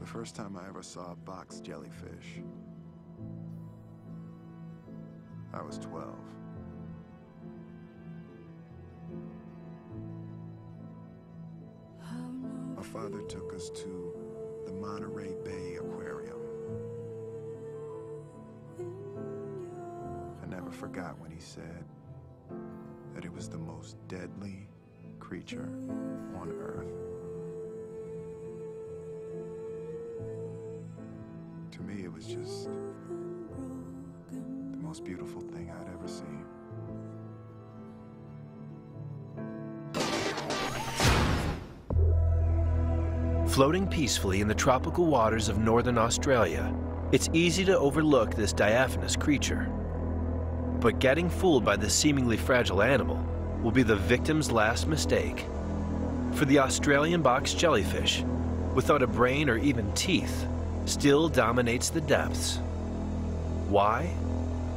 first time I ever saw a box jellyfish, I was 12. My father took us to the Monterey Bay Aquarium. I never forgot when he said that it was the most deadly creature on Earth. To me, it was just the most beautiful thing I'd ever seen. Floating peacefully in the tropical waters of northern Australia, it's easy to overlook this diaphanous creature. But getting fooled by this seemingly fragile animal will be the victim's last mistake. For the Australian box jellyfish, without a brain or even teeth, still dominates the depths. Why?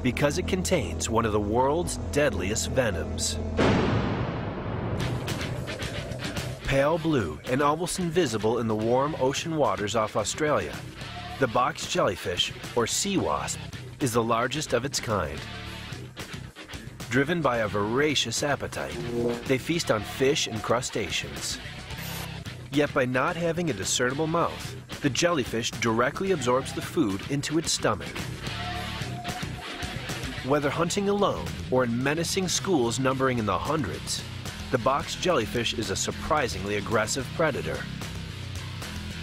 Because it contains one of the world's deadliest venoms. Pale blue and almost invisible in the warm ocean waters off Australia, the box jellyfish, or sea wasp, is the largest of its kind. Driven by a voracious appetite, they feast on fish and crustaceans. Yet by not having a discernible mouth, the jellyfish directly absorbs the food into its stomach. Whether hunting alone or in menacing schools numbering in the hundreds, the box jellyfish is a surprisingly aggressive predator.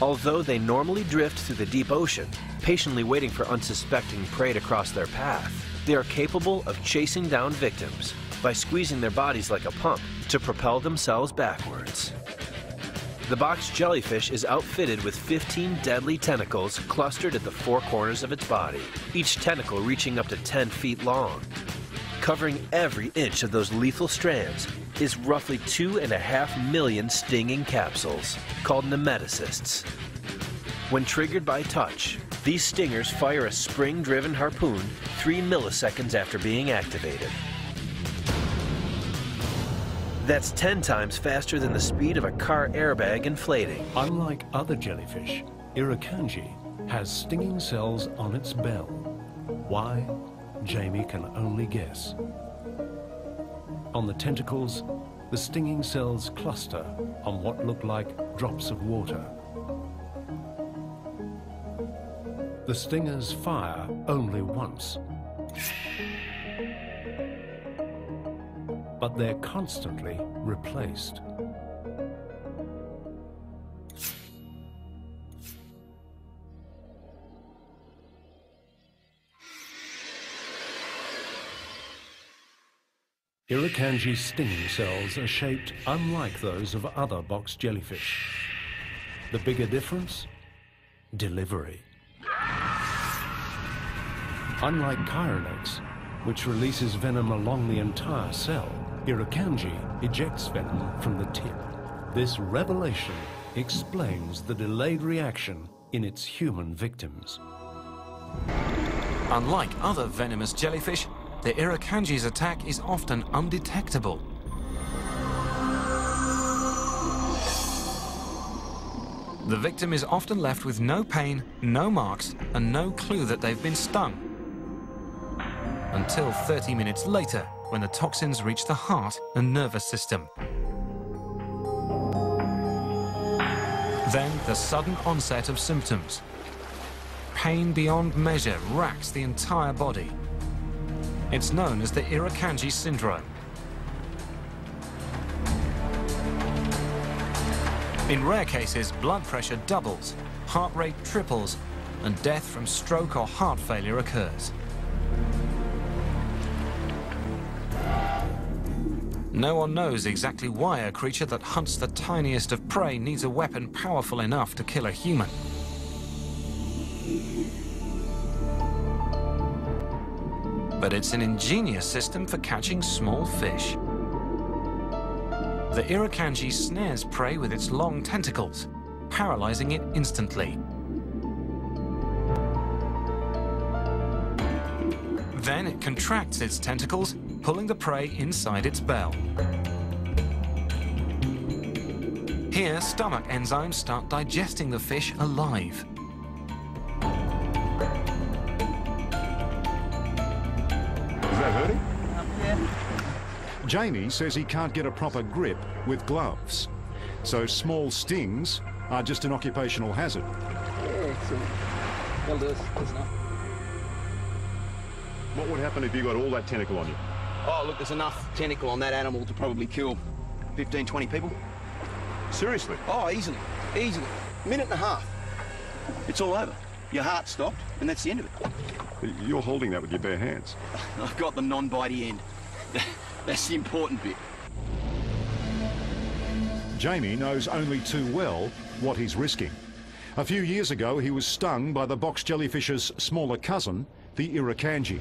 Although they normally drift through the deep ocean, patiently waiting for unsuspecting prey to cross their path, they are capable of chasing down victims by squeezing their bodies like a pump to propel themselves backwards. The box jellyfish is outfitted with 15 deadly tentacles clustered at the four corners of its body, each tentacle reaching up to 10 feet long. Covering every inch of those lethal strands is roughly 2.5 million stinging capsules, called nematocysts. When triggered by touch, these stingers fire a spring-driven harpoon 3 milliseconds after being activated. That's 10 times faster than the speed of a car airbag inflating. Unlike other jellyfish, Irukandji has stinging cells on its bell. Why? Jamie can only guess. On the tentacles, the stinging cells cluster on what look like drops of water. The stingers fire only once, but they're constantly replaced. Irukandji's stinging cells are shaped unlike those of other box jellyfish. The bigger difference? Delivery. Unlike Chironex, which releases venom along the entire cell, Irukandji ejects venom from the tip. This revelation explains the delayed reaction in its human victims. Unlike other venomous jellyfish, the Irukandji's attack is often undetectable. The victim is often left with no pain, no marks, and no clue that they've been stung. Until 30 minutes later, when the toxins reach the heart and nervous system. Then the sudden onset of symptoms. Pain beyond measure racks the entire body. It's known as the Irukandji syndrome. In rare cases, blood pressure doubles, heart rate triples, and death from stroke or heart failure occurs. No one knows exactly why a creature that hunts the tiniest of prey needs a weapon powerful enough to kill a human. But it's an ingenious system for catching small fish. The Irukandji snares prey with its long tentacles, paralyzing it instantly. Then it contracts its tentacles, pulling the prey inside its bell. Here, stomach enzymes start digesting the fish alive. hurt him? Yeah. Jamie says he can't get a proper grip with gloves, so small stings are just an occupational hazard. Yeah, that'll do us. That's enough. What would happen if you got all that tentacle on you? Oh, look, there's enough tentacle on that animal to probably kill 15, 20 people. Seriously? Oh, easily. Easily. Minute and a half. It's all over. Your heart stopped, and that's the end of it. You're holding that with your bare hands. I've got the non-bitey end. That's the important bit. Jamie knows only too well what he's risking. A few years ago, he was stung by the box jellyfish's smaller cousin, the Irukandji.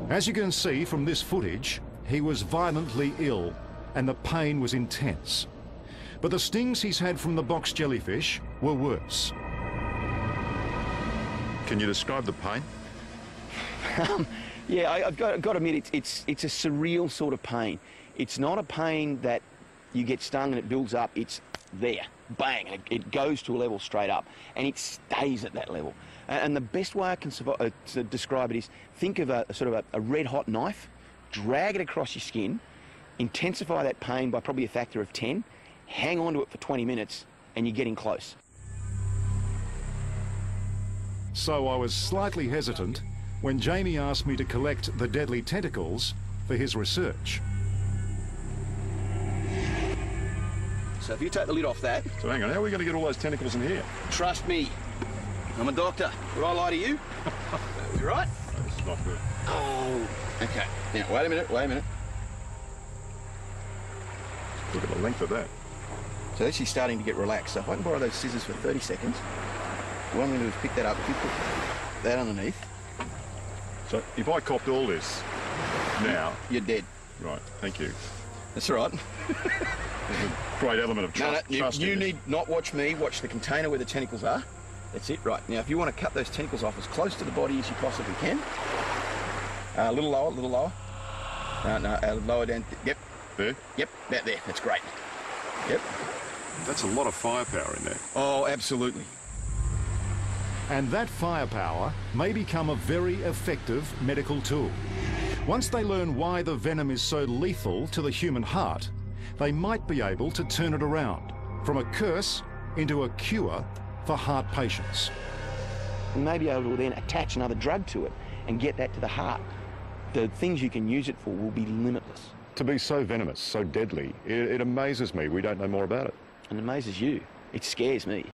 As you can see from this footage, he was violently ill and the pain was intense. But the stings he's had from the box jellyfish were worse. Can you describe the pain? Yeah, I've got to admit, it's a surreal sort of pain. It's not a pain that you get stung and it builds up. It's there, bang, and it goes to a level straight up, and it stays at that level. And the best way I can to describe it is, think of a sort of a red-hot knife, drag it across your skin, intensify that pain by probably a factor of 10, hang on to it for 20 minutes, and you're getting close. So I was slightly hesitant when Jamie asked me to collect the deadly tentacles for his research. So if you take the lid off that... So hang on, how are we going to get all those tentacles in here? Trust me, I'm a doctor. Would I lie to you? You right? Oh, this is not good. Oh, okay. Now, wait a minute. Look at the length of that. So this is starting to get relaxed. So if I can borrow those scissors for 30 seconds, what I'm going to do is pick that up. If you put that underneath... So if I copped all this now... You're dead. Right, thank you. That's all right. There's a great element of trust. You need not watch me, watch the container where the tentacles are. That's it, right. Now, if you want to cut those tentacles off as close to the body as you possibly can. A little lower, lower down. Yep. There? Yep, about there. That's great. Yep. That's a lot of firepower in there. Oh, absolutely. And that firepower may become a very effective medical tool. Once they learn why the venom is so lethal to the human heart, they might be able to turn it around from a curse into a cure for heart patients. You may be able to then attach another drug to it and get that to the heart. The things you can use it for will be limitless. To be so venomous, so deadly, it amazes me we don't know more about it. And it amazes you. It scares me.